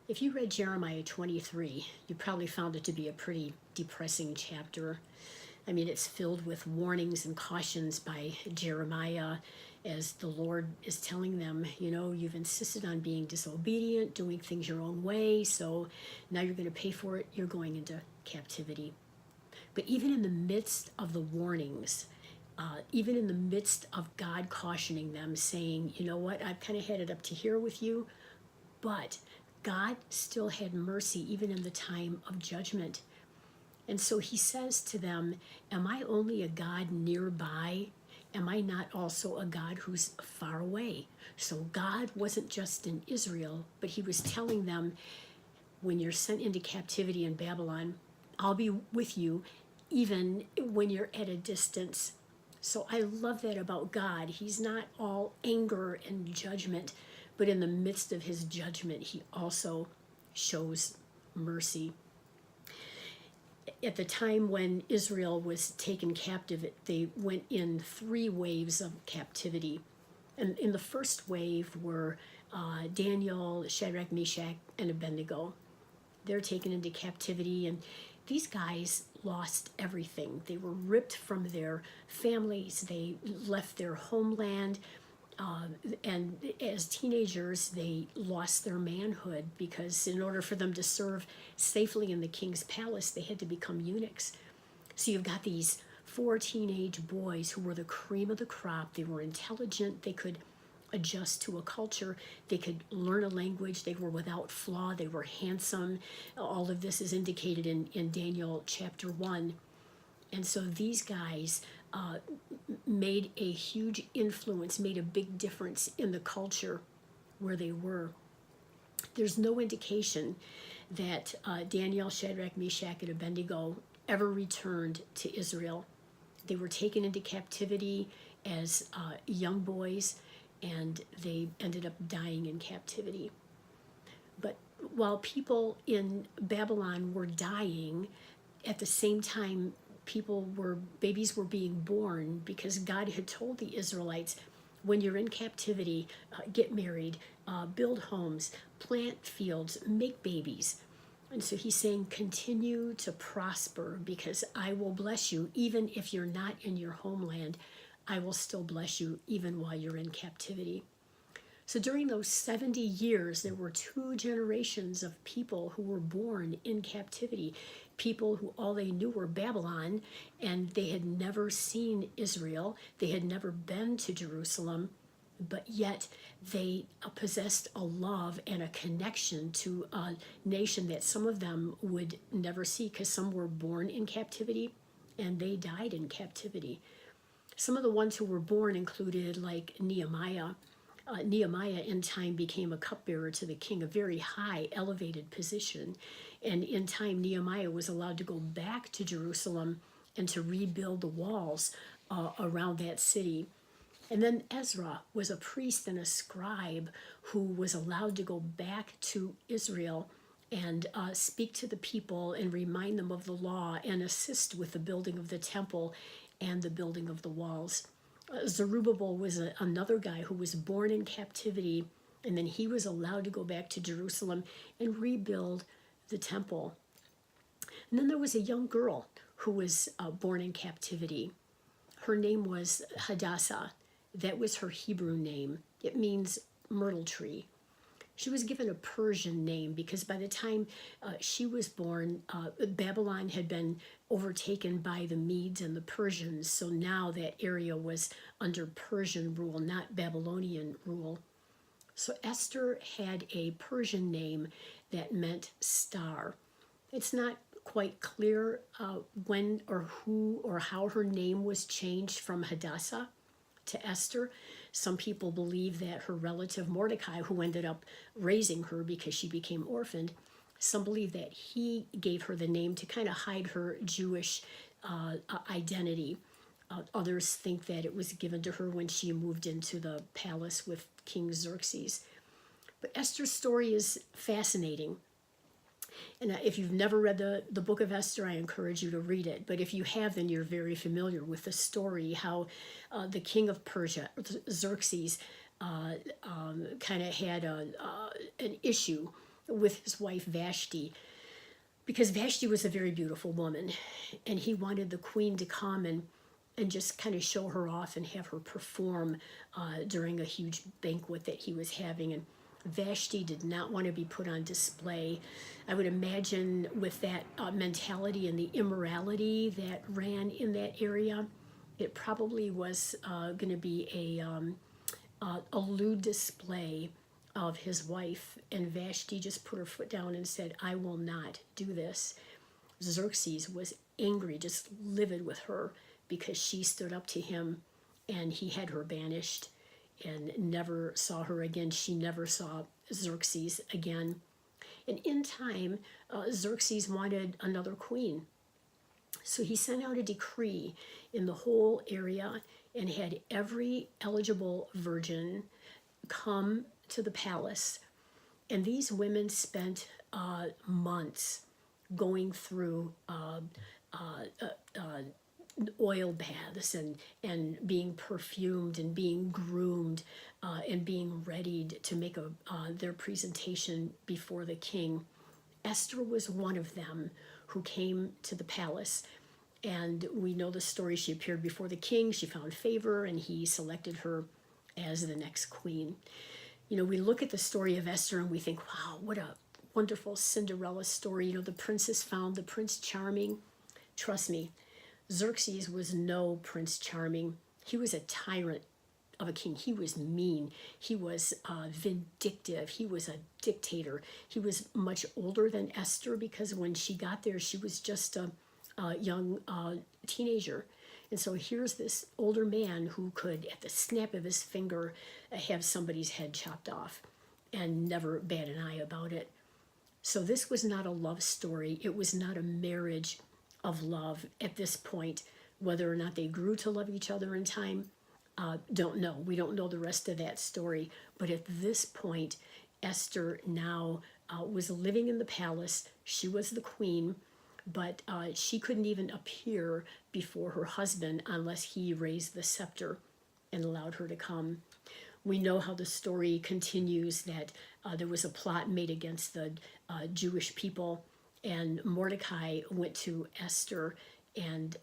If you read Jeremiah 23, you probably found it to be a pretty depressing chapter. I mean, it's filled with warnings and cautions by Jeremiah as the Lord is telling them, you've insisted on being disobedient, doing things your own way, so now you're going to pay for it. You're going into captivity. But even in the midst of the warnings, even in the midst of God cautioning them, saying, you know what, I've kind of had it up to here with you, but God still had mercy even in the time of judgment. And so he says to them, am I only a God nearby? Am I not also a God who's far away? So God wasn't just in Israel, but he was telling them, when you're sent into captivity in Babylon, I'll be with you even when you're at a distance. So I love that about God. He's not all anger and judgment, but in the midst of his judgment, he also shows mercy. At the time when Israel was taken captive, they went in 3 waves of captivity. And in the first wave were Daniel, Shadrach, Meshach, and Abednego. They're taken into captivity, and these guys lost everything. They were ripped from their families. They left their homeland. And as teenagers, they lost their manhood because in order for them to serve safely in the king's palace, they had to become eunuchs. So you've got these 4 teenage boys who were the cream of the crop. They were intelligent. They could adjust to a culture. They could learn a language. They were without flaw. They were handsome. All of this is indicated in Daniel chapter 1. And so these guys made a huge influence, made a big difference in the culture where they were. There's no indication that Daniel, Shadrach, Meshach, and Abednego ever returned to Israel. They were taken into captivity as young boys, and they ended up dying in captivity. But while people in Babylon were dying, at the same time, babies were being born, because God had told the Israelites, when you're in captivity, get married, build homes, plant fields, make babies. And so he's saying, continue to prosper, because I will bless you even if you're not in your homeland. I will still bless you even while you're in captivity. So during those 70 years, there were 2 generations of people who were born in captivity. People who all they knew were Babylon, and they had never seen Israel. They had never been to Jerusalem, but yet they possessed a love and a connection to a nation that some of them would never see, because some were born in captivity and they died in captivity. Some of the ones who were born included like Nehemiah. Nehemiah in time became a cupbearer to the king, a very high, elevated position. And in time, Nehemiah was allowed to go back to Jerusalem and to rebuild the walls around that city. And then Ezra was a priest and a scribe who was allowed to go back to Israel and speak to the people and remind them of the law and assist with the building of the temple and the building of the walls. Zerubbabel was another guy who was born in captivity, and then he was allowed to go back to Jerusalem and rebuild the temple. And then there was a young girl who was born in captivity. Her name was Hadassah. That was her Hebrew name. It means myrtle tree. She was given a Persian name because by the time she was born, Babylon had been overtaken by the Medes and the Persians. So now that area was under Persian rule, not Babylonian rule. So Esther had a Persian name that meant star. It's not quite clear when or who or how her name was changed from Hadassah to Esther. Some people believe that her relative Mordecai, who ended up raising her because she became orphaned, some believe that he gave her the name to kind of hide her Jewish identity. Others think that it was given to her when she moved into the palace with King Xerxes. But Esther's story is fascinating. And if you've never read the book of Esther, I encourage you to read it. But if you have, then you're very familiar with the story, how the king of Persia, Xerxes, kind of had an issue with his wife Vashti, because Vashti was a very beautiful woman, and he wanted the queen to come and just kind of show her off and have her perform during a huge banquet that he was having. And Vashti did not want to be put on display. I would imagine with that mentality and the immorality that ran in that area, it probably was going to be a lewd display of his wife. And Vashti just put her foot down and said, I will not do this. Xerxes was angry, just livid with her, because she stood up to him, and he had her banished and never saw her again. She never saw Xerxes again. And in time, Xerxes wanted another queen. So he sent out a decree in the whole area and had every eligible virgin come to the palace. And these women spent months going through oil baths and being perfumed and being groomed and being readied to make their presentation before the king. Esther was one of them who came to the palace. And we know the story. She appeared before the king. She found favor, and he selected her as the next queen. You know, we look at the story of Esther and we think, wow, what a wonderful Cinderella story. You know, the princess found the Prince Charming. Trust me, Xerxes was no Prince Charming. He was a tyrant of a king. He was mean. He was vindictive. He was a dictator. He was much older than Esther, because when she got there, she was just a young teenager. And so here's this older man who could, at the snap of his finger, have somebody's head chopped off and never bat an eye about it. So this was not a love story. It was not a marriage of love at this point. Whether or not they grew to love each other in time, don't know. We don't know the rest of that story. But at this point, Esther now was living in the palace. She was the queen, but she couldn't even appear before her husband unless he raised the scepter and allowed her to come. We know how the story continues, that there was a plot made against the Jewish people, and Mordecai went to Esther and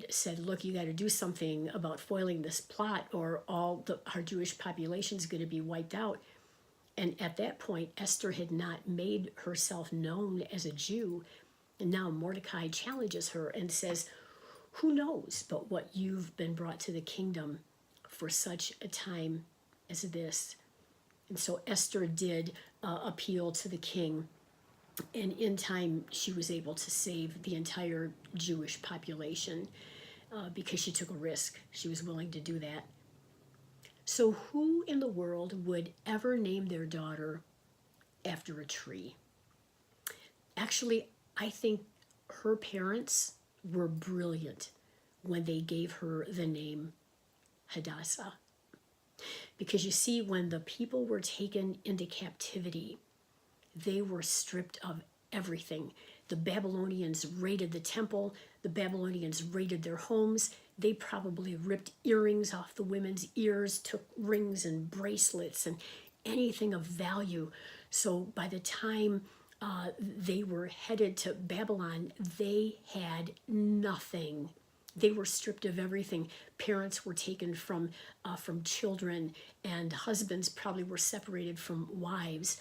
said, look, you got to do something about foiling this plot, or our Jewish population is going to be wiped out. And at that point, Esther had not made herself known as a Jew. And now Mordecai challenges her and says, who knows but what you've been brought to the kingdom for such a time as this. And so Esther did appeal to the king. And in time, she was able to save the entire Jewish population because she took a risk. She was willing to do that. So who in the world would ever name their daughter after a tree? Actually, I think her parents were brilliant when they gave her the name Hadassah. Because you see, when the people were taken into captivity, they were stripped of everything. The Babylonians raided the temple. The Babylonians raided their homes. They probably ripped earrings off the women's ears, took rings and bracelets and anything of value. So by the time they were headed to Babylon, they had nothing. They were stripped of everything. Parents were taken from children, and husbands probably were separated from wives.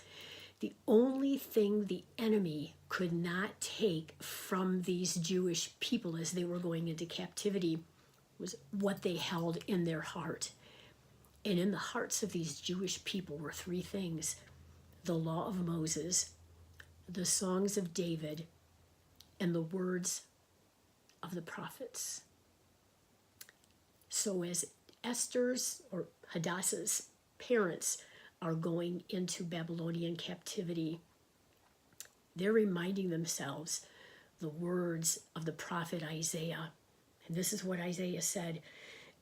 The only thing the enemy could not take from these Jewish people as they were going into captivity was what they held in their heart. And in the hearts of these Jewish people were three things: the law of Moses, the songs of David, and the words of the prophets. So as Esther's or Hadassah's parents are going into Babylonian captivity, they're reminding themselves the words of the prophet Isaiah. And this is what Isaiah said: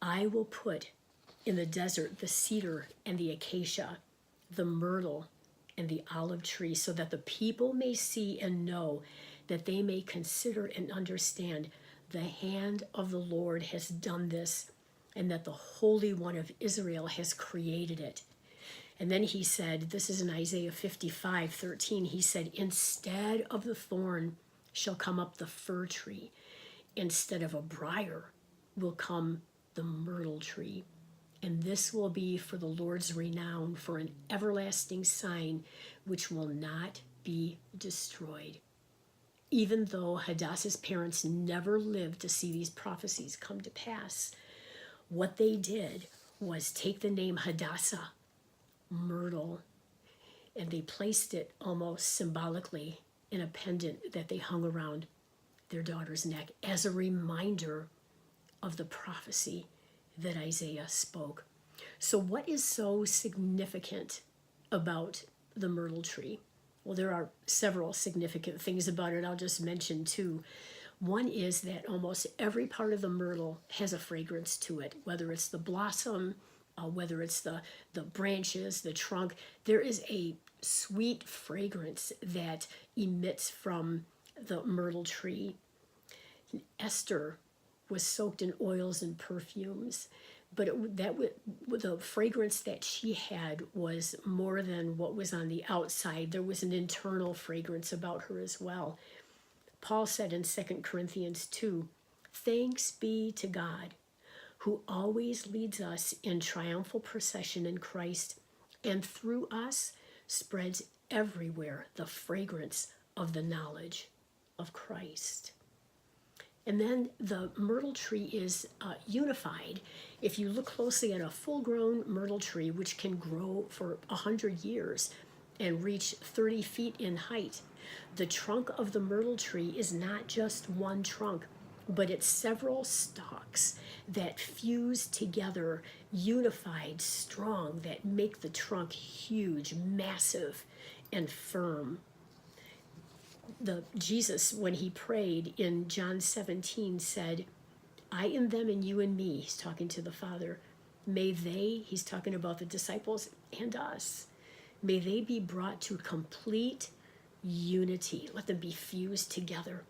I will put in the desert the cedar and the acacia, the myrtle and the olive tree, so that the people may see and know, that they may consider and understand the hand of the Lord has done this, and that the Holy One of Israel has created it. And then he said, this is in Isaiah 55:13, he said, instead of the thorn shall come up the fir tree. Instead of a briar will come the myrtle tree. And this will be for the Lord's renown, for an everlasting sign which will not be destroyed. Even though Hadassah's parents never lived to see these prophecies come to pass, what they did was take the name Hadassah, myrtle, and they placed it almost symbolically in a pendant that they hung around their daughter's neck as a reminder of the prophecy that Isaiah spoke. So what is so significant about the myrtle tree? Well, there are several significant things about it. I'll just mention two. One is that almost every part of the myrtle has a fragrance to it, whether it's the blossom, whether it's the branches, the trunk. There is a sweet fragrance that emits from the myrtle tree. Esther was soaked in oils and perfumes, but the fragrance that she had was more than what was on the outside. There was an internal fragrance about her as well. Paul said in 2 Corinthians 2, thanks be to God, who always leads us in triumphal procession in Christ, and through us spreads everywhere the fragrance of the knowledge of Christ. And then the myrtle tree is unified. If you look closely at a full-grown myrtle tree, which can grow for 100 years and reach 30 feet in height, the trunk of the myrtle tree is not just one trunk, but it's several stalks that fuse together, unified, strong, that make the trunk huge, massive, and firm. Jesus, when he prayed in John 17, said, I in them and you in me, he's talking to the Father, may they, he's talking about the disciples and us, may they be brought to complete unity. Let them be fused together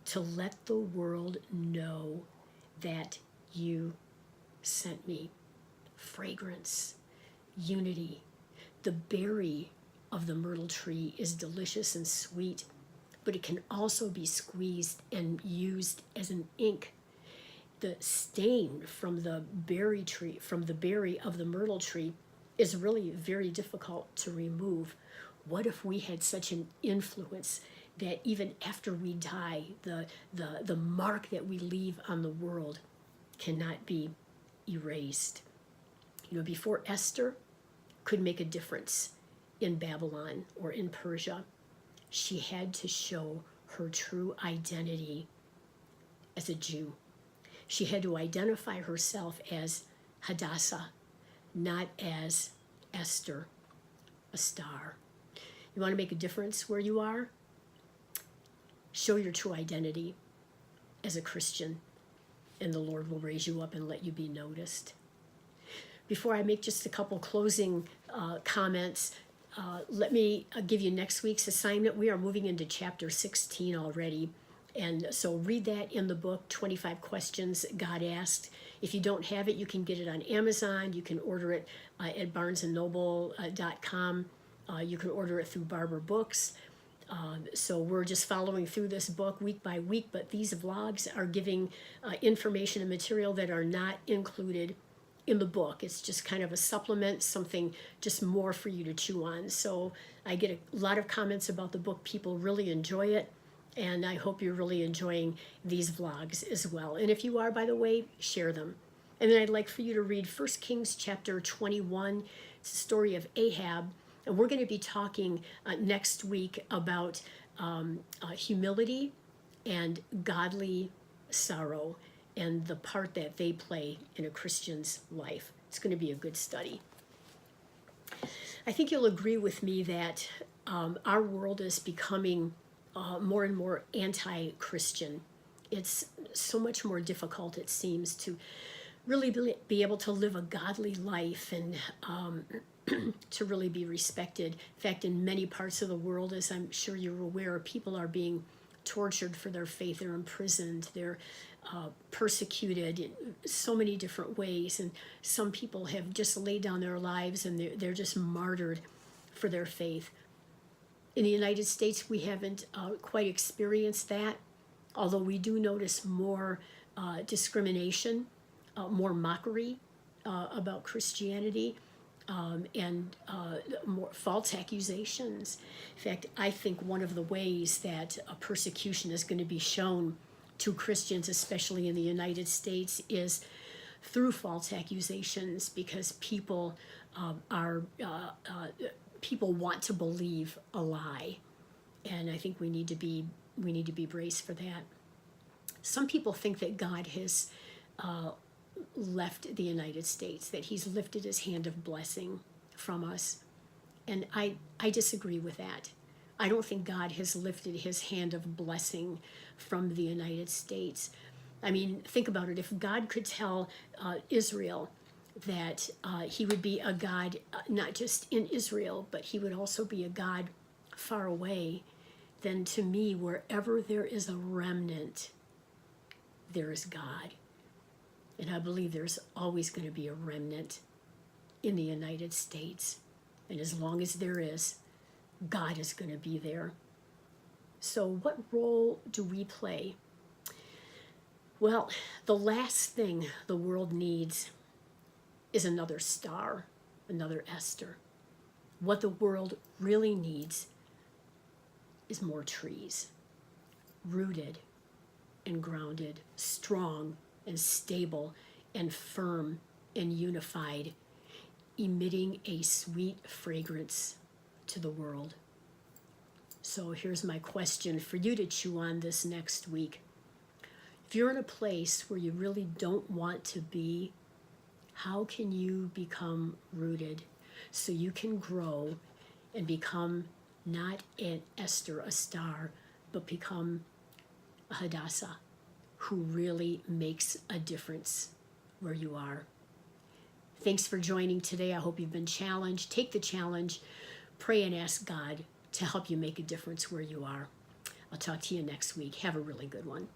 to let the world know that you sent me. Fragrance, unity. The berry of the myrtle tree is delicious and sweet, but it can also be squeezed and used as an ink. The stain from the berry of the myrtle tree is really very difficult to remove. What if we had such an influence that even after we die, the mark that we leave on the world cannot be erased? Before Esther could make a difference in Babylon or in Persia, she had to show her true identity as a Jew. She had to identify herself as Hadassah, not as Esther, a star. You want to make a difference where you are? Show your true identity as a Christian, and the Lord will raise you up and let you be noticed. Before I make just a couple closing comments, let me give you next week's assignment. We are moving into chapter 16 already. And so read that in the book, 25 Questions God Asked. If you don't have it, you can get it on Amazon. You can order it at barnesandnoble.com. You can order it through Barber Books. So we're just following through this book week by week, but these vlogs are giving information and material that are not included in the book. It's just kind of a supplement, something just more for you to chew on. So I get a lot of comments about the book. People really enjoy it, and I hope you're really enjoying these vlogs as well. And if you are, by the way, share them. And then I'd like for you to read 1 Kings chapter 21. It's the story of Ahab. And we're going to be talking next week about humility and godly sorrow and the part that they play in a Christian's life. It's going to be a good study. I think you'll agree with me that our world is becoming more and more anti-Christian. It's so much more difficult, it seems, to really be able to live a godly life and to really be respected. In fact, in many parts of the world, as I'm sure you're aware, people are being tortured for their faith, they're imprisoned, they're persecuted in so many different ways. And some people have just laid down their lives and they're just martyred for their faith. In the United States, we haven't quite experienced that, although we do notice more discrimination, more mockery about Christianity, and more false accusations. In fact, I think one of the ways that persecution is going to be shown to Christians, especially in the United States, is through false accusations, because people people want to believe a lie, and I think we need to be braced for that. Some people think that God has left the United States, that he's lifted his hand of blessing from us, and I disagree with that. I don't think God has lifted his hand of blessing from the United States. I mean, think about it. If God could tell Israel that he would be a God not just in Israel, but he would also be a God far away, then to me, wherever there is a remnant, there is God. And I believe there's always going to be a remnant in the United States. And as long as there is, God is going to be there. So what role do we play? Well, the last thing the world needs is another star, another Esther. What the world really needs is more trees, rooted and grounded, strong and stable and firm and unified, emitting a sweet fragrance to the world. So here's my question for you to chew on this next week. If you're in a place where you really don't want to be, how can you become rooted so you can grow and become not an Esther, a star, but become a Hadassah who really makes a difference where you are? Thanks for joining today. I hope you've been challenged. Take the challenge, pray and ask God to help you make a difference where you are. I'll talk to you next week. Have a really good one.